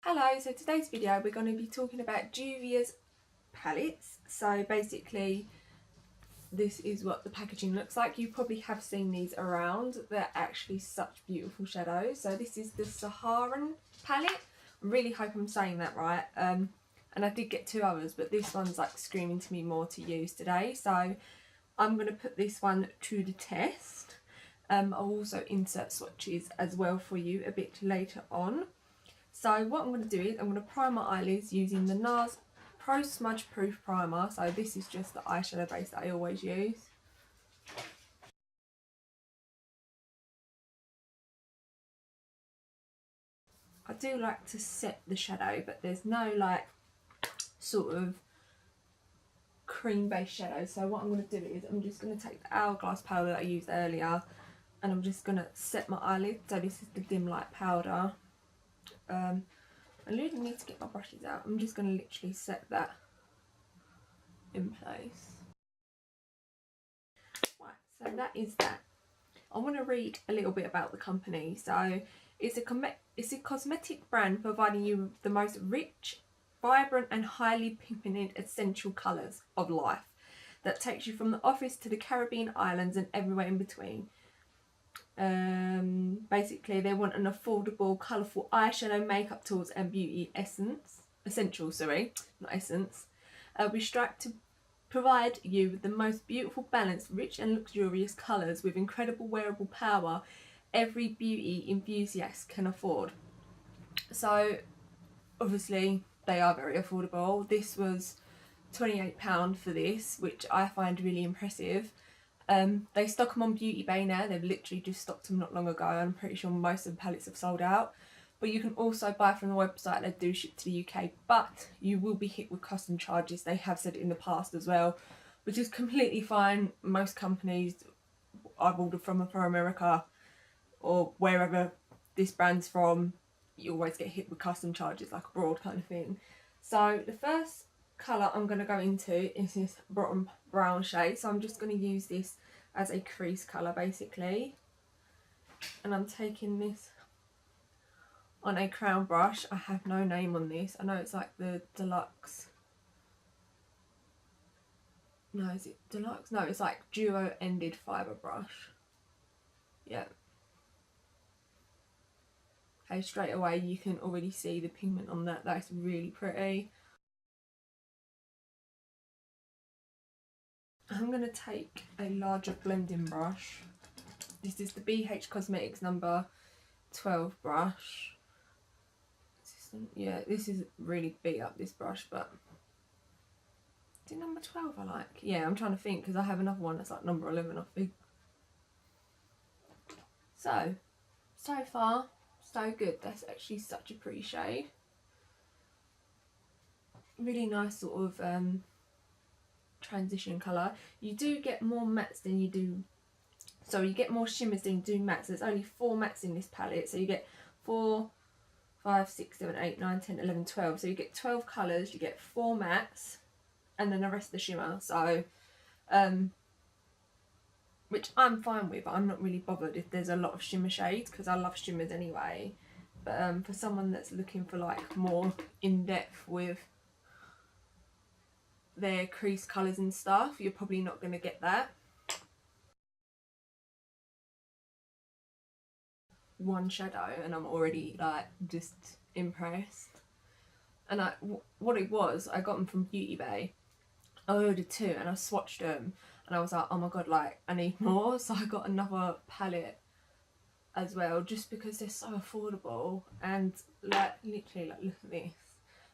Hello, so today's video we're going to be talking about Juvia's palettes. So basically this is what the packaging looks like. You probably have seen these around. They're actually such beautiful shadows. So this is the Saharan palette. I really hope I'm saying that right. And I did get two others, but this one's like screaming to me more to use today. So I'm going to put this one to the test. I'll also insert swatches as well for you a bit later on. So what I'm going to do is I'm going to prime my eyelids using the NARS Pro Smudge Proof Primer. So this is just the eyeshadow base that I always use. I do like to set the shadow, but there's no like sort of cream based shadow. So what I'm going to do is I'm just going to take the Hourglass powder that I used earlier and I'm just going to set my eyelid. So this is the dim light powder. I really need to get my brushes out. I'm just going to literally set that in place. Right, so that is that. I want to read a little bit about the company. So it's a cosmetic brand providing you with the most rich, vibrant and highly pigmented essential colours of life that takes you from the office to the Caribbean islands and everywhere in between. Basically they want an affordable, colourful eyeshadow, makeup tools and beauty essentials, we strive to provide you with the most beautiful, balanced, rich and luxurious colours with incredible wearable power every beauty enthusiast can afford. So obviously they are very affordable. This was £28 for this, which I find really impressive. They stock them on Beauty Bay now. They've literally just stocked them not long ago. I'm pretty sure most of the palettes have sold out. But you can also buy from the website. They do ship to the UK, but you will be hit with custom charges. They have said it in the past as well, which is completely fine. Most companies I've ordered from America or wherever this brand's from, you always get hit with custom charges, like abroad kind of thing. So the first colour I'm going to go into is this bottom brown shade. So I'm just going to use this as a crease colour basically. And I'm taking this on a crown brush. I have no name on this. I know it's like the deluxe. No, is it deluxe? No, it's like duo ended fibre brush. Yeah. Okay, straight away you can already see the pigment on that. That's really pretty. I'm going to take a larger blending brush. This is the BH Cosmetics number 12 brush. Yeah, this is really beat up, this brush, but is it number 12 I like? Yeah, I'm trying to think because I have another one that's like number 11 I think. So far, so good. That's actually such a pretty shade. Really nice sort of transition colour. You do get more mattes than you do, so you get more shimmers than you do mattes. There's only 4 mattes in this palette, so you get 4, 5, 6, 7, 8, 9, 10, 11, 12. So you get 12 colours, you get 4 mattes, and then the rest of the shimmer. So, which I'm fine with. I'm not really bothered if there's a lot of shimmer shades because I love shimmers anyway. But for someone that's looking for like more in depth with their crease colours and stuff, you're probably not going to get that. One shadow and I'm already like just impressed. And what it was, I got them from Beauty Bay. I ordered 2 and I swatched them and I was like, oh my god, like I need more. So I got another palette as well just because they're so affordable. And like literally, like look at this,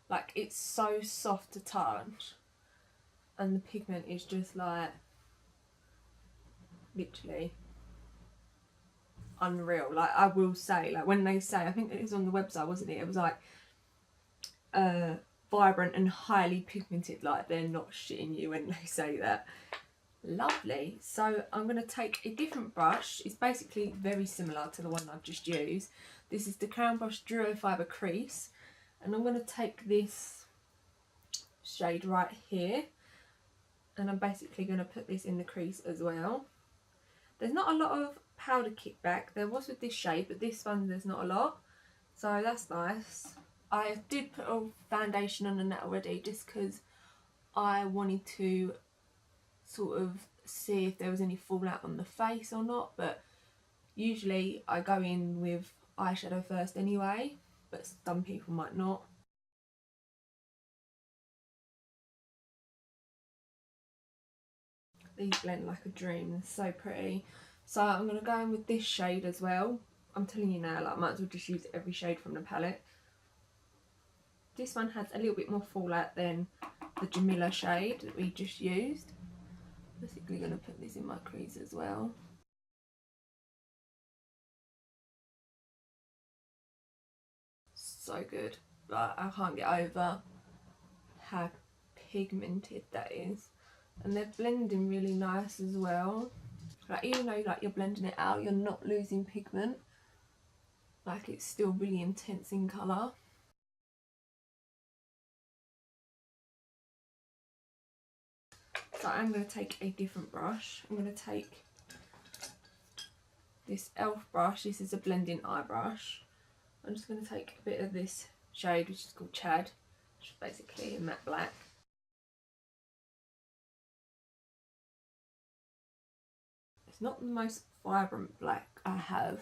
like it's so soft to touch and the pigment is just like literally unreal. Like I will say, like when they say, I think it was on the website, wasn't it? It was like vibrant and highly pigmented, like they're not shitting you when they say that. Lovely. So I'm going to take a different brush. It's basically very similar to the one I've just used. This is the Crown Brush Duo Fibre Crease, and I'm going to take this shade right here and I'm basically going to put this in the crease as well. There's not a lot of powder kickback. There was with this shade, but this one there's not a lot, so that's nice. I did put a foundation on that already just because I wanted to sort of see if there was any fallout on the face or not, but usually I go in with eyeshadow first anyway, but some people might not. These blend like a dream, they're so pretty. So I'm going to go in with this shade as well. I'm telling you now, like, I might as well just use every shade from the palette. This one has a little bit more fallout than the Jamila shade that we just used. Basically going to put this in my crease as well. So good. Like, I can't get over how pigmented that is. And they're blending really nice as well. Like, even though like you're blending it out, you're not losing pigment. Like, it's still really intense in colour. So I'm going to take a different brush. I'm going to take this e.l.f. brush. This is a blending eye brush. I'm just going to take a bit of this shade, which is called Chad, which is basically a matte black. It's not the most vibrant black I have.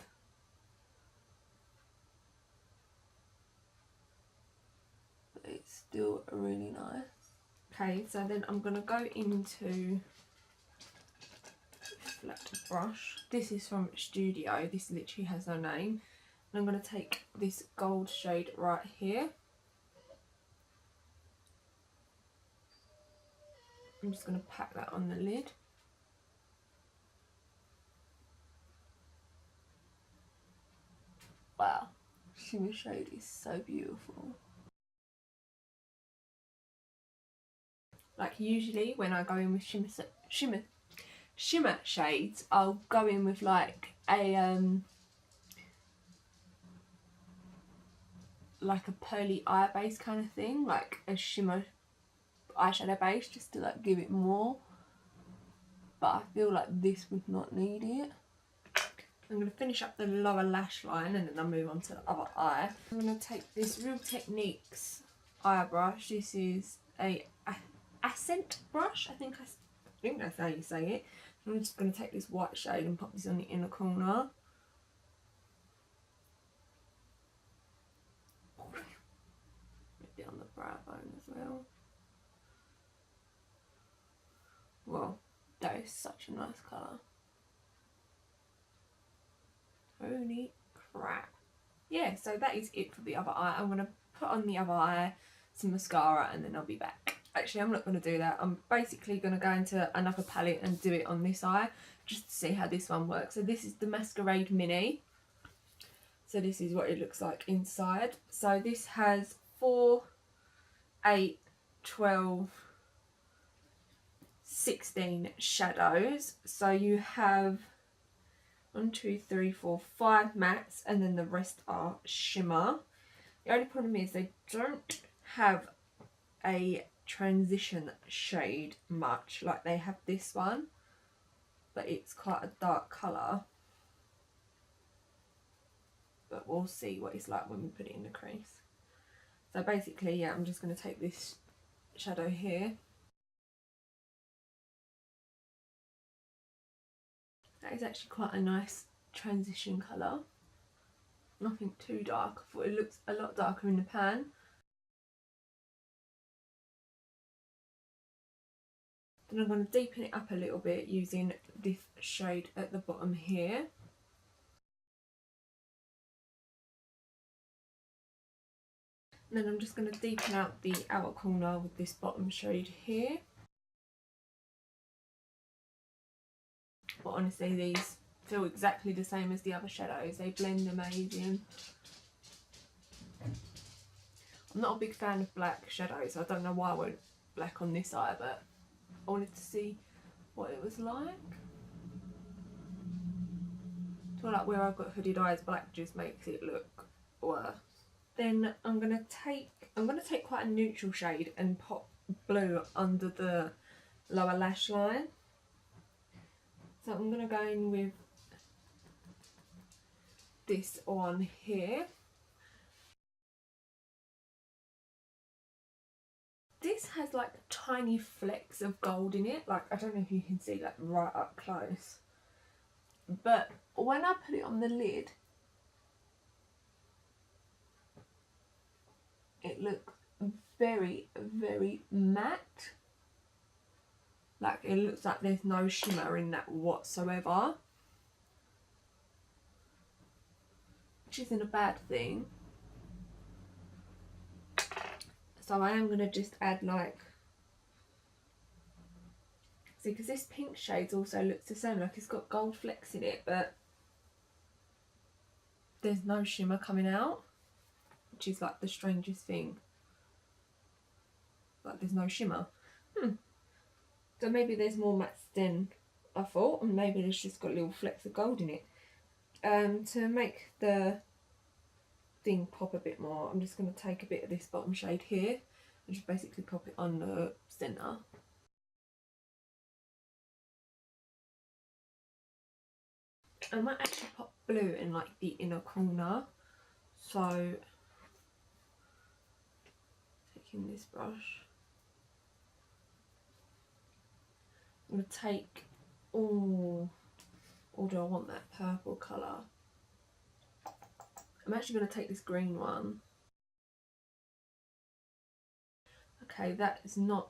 But it's still really nice. Okay, so then I'm going to go into flat brush. This is from Studio. This literally has no name. And I'm going to take this gold shade right here. I'm just going to pack that on the lid. Wow, shimmer shade is so beautiful. Like, usually when I go in with shimmer shades, I'll go in with like a like a pearly eye base kind of thing, like a shimmer eyeshadow base, just to like give it more. But I feel like this would not need it. I'm going to finish up the lower lash line and then I'll move on to the other eye. I'm going to take this Real Techniques eye brush. This is a accent brush, I think that's how you say it. I'm just going to take this white shade and pop this on the inner corner. Maybe on the brow bone as well. Well, that is such a nice colour. Holy crap. Yeah, so that is it for the other eye. I'm going to put on the other eye some mascara and then I'll be back. Actually, I'm not going to do that. I'm basically going to go into another palette and do it on this eye just to see how this one works. So this is the Masquerade Mini. So this is what it looks like inside. So this has 4, 8, 12, 16 shadows. So you have 1, 2, 3, 4, 5 mattes and then the rest are shimmer. The only problem is they don't have a transition shade much like they have this one, but it's quite a dark colour. But we'll see what it's like when we put it in the crease. So basically, yeah, I'm just going to take this shadow here. That is actually quite a nice transition colour. Nothing too dark. I thought it looks a lot darker in the pan. Then I'm going to deepen it up a little bit using this shade at the bottom here. And then I'm just going to deepen out the outer corner with this bottom shade here. But honestly, these feel exactly the same as the other shadows. They blend amazing. I'm not a big fan of black shadows. I don't know why I went black on this eye, but I wanted to see what it was like. I feel like where I've got hooded eyes, black just makes it look worse. Then I'm gonna take quite a neutral shade and pop blue under the lower lash line. So I'm gonna go in with this one here. this has like tiny flecks of gold in it. Like, I don't know if you can see that right up close. But when I put it on the lid, it looks very, very matte. Like, it looks like there's no shimmer in that whatsoever. Which isn't a bad thing. So I am going to just add like... See, because this pink shade also looks the same. Like, it's got gold flecks in it, but there's no shimmer coming out. Which is like the strangest thing. Like, there's no shimmer. So maybe there's more mattes than I thought, and maybe there's just got little flecks of gold in it. To make the thing pop a bit more, I'm just going to take a bit of this bottom shade here and just basically pop it on the centre. I might actually pop blue in like the inner corner. So, taking this brush, I'm going to take, or do I want that purple colour? I'm actually going to take this green one. Okay, that is not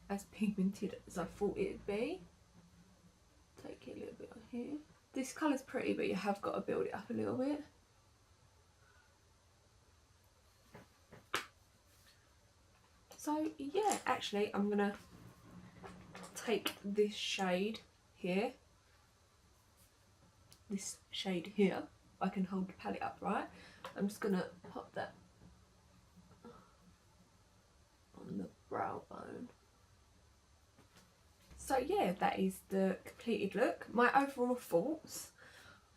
as pigmented as I thought it would be. Take it a little bit on here. This colour's pretty, but you have got to build it up a little bit. So yeah, actually I'm going to take this shade here. This shade here. I can hold the palette up, right? I'm just going to pop that on the brow bone. So yeah, that is the completed look. My overall thoughts,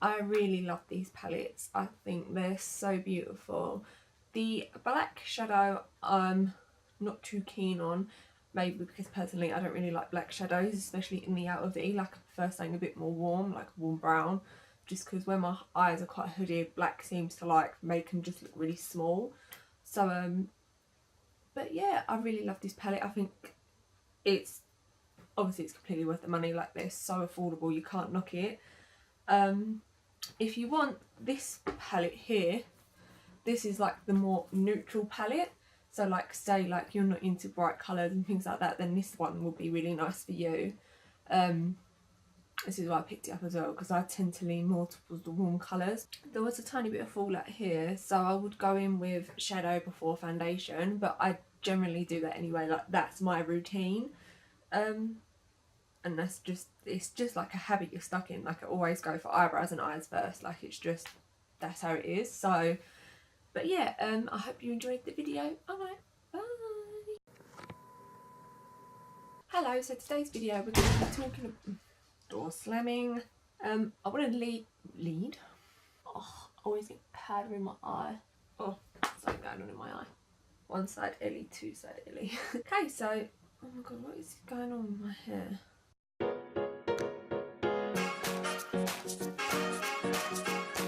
I really love these palettes. I think they're so beautiful. The black shadow I'm not too keen on, maybe because personally I don't really like black shadows, especially in the out of the, like I prefer something a bit more warm, like a warm brown, just because when my eyes are quite hooded, black seems to like make them just look really small. So but yeah, I really love this palette. I think it's obviously it's completely worth the money. Like, they're so affordable, you can't knock it. If you want this palette here, this is like the more neutral palette. So like, say like you're not into bright colours and things like that, then this one will be really nice for you. This is why I picked it up as well, because I tend to lean more towards the warm colours. There was a tiny bit of fallout here, so I would go in with shadow before foundation, but I generally do that anyway. Like, that's my routine. And that's just, it's just like a habit you're stuck in. Like, I always go for eyebrows and eyes first. Like, it's just, that's how it is. So, but yeah, I hope you enjoyed the video. Alright, bye. Hello, so today's video we're going to be talking about door slamming. I want to lead. Oh, I always get powder in my eye. Oh, something going on in my eye. One side Ellie, two side Ellie. Okay, so, oh my god, what is going on with my hair?